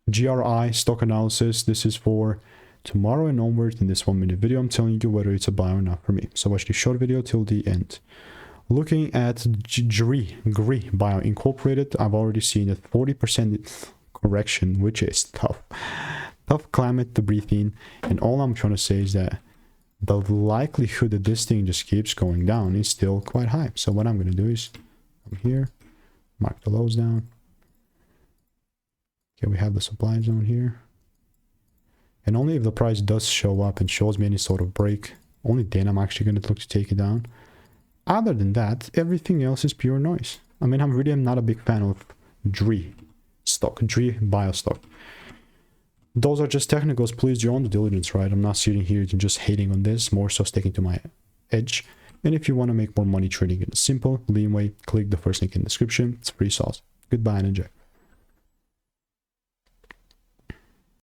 GRI stock analysis. This is for tomorrow and onwards. In this 1-minute video, I'm telling you whether it's a buy or not for me. So watch the short video till the end. Looking at GRI Bio Incorporated, I've already seen a 40% correction, which is tough climate to breathe in. And all I'm trying to say is that the likelihood that this thing just keeps going down is still quite high. So what I'm going to do is come here, mark the lows down. Okay, we have the supply zone here. And only if the price does show up and shows me any sort of break, only then I'm actually going to look to take it down. Other than that, everything else is pure noise. I mean, I'm really not a big fan of GRI Bio stock. Those are just technicals. Please do your own due diligence, right? I'm not sitting here and just hating on this, more so sticking to my edge. And if you want to make more money trading in a simple, lean way, click the first link in the description. It's free sauce. Goodbye and enjoy.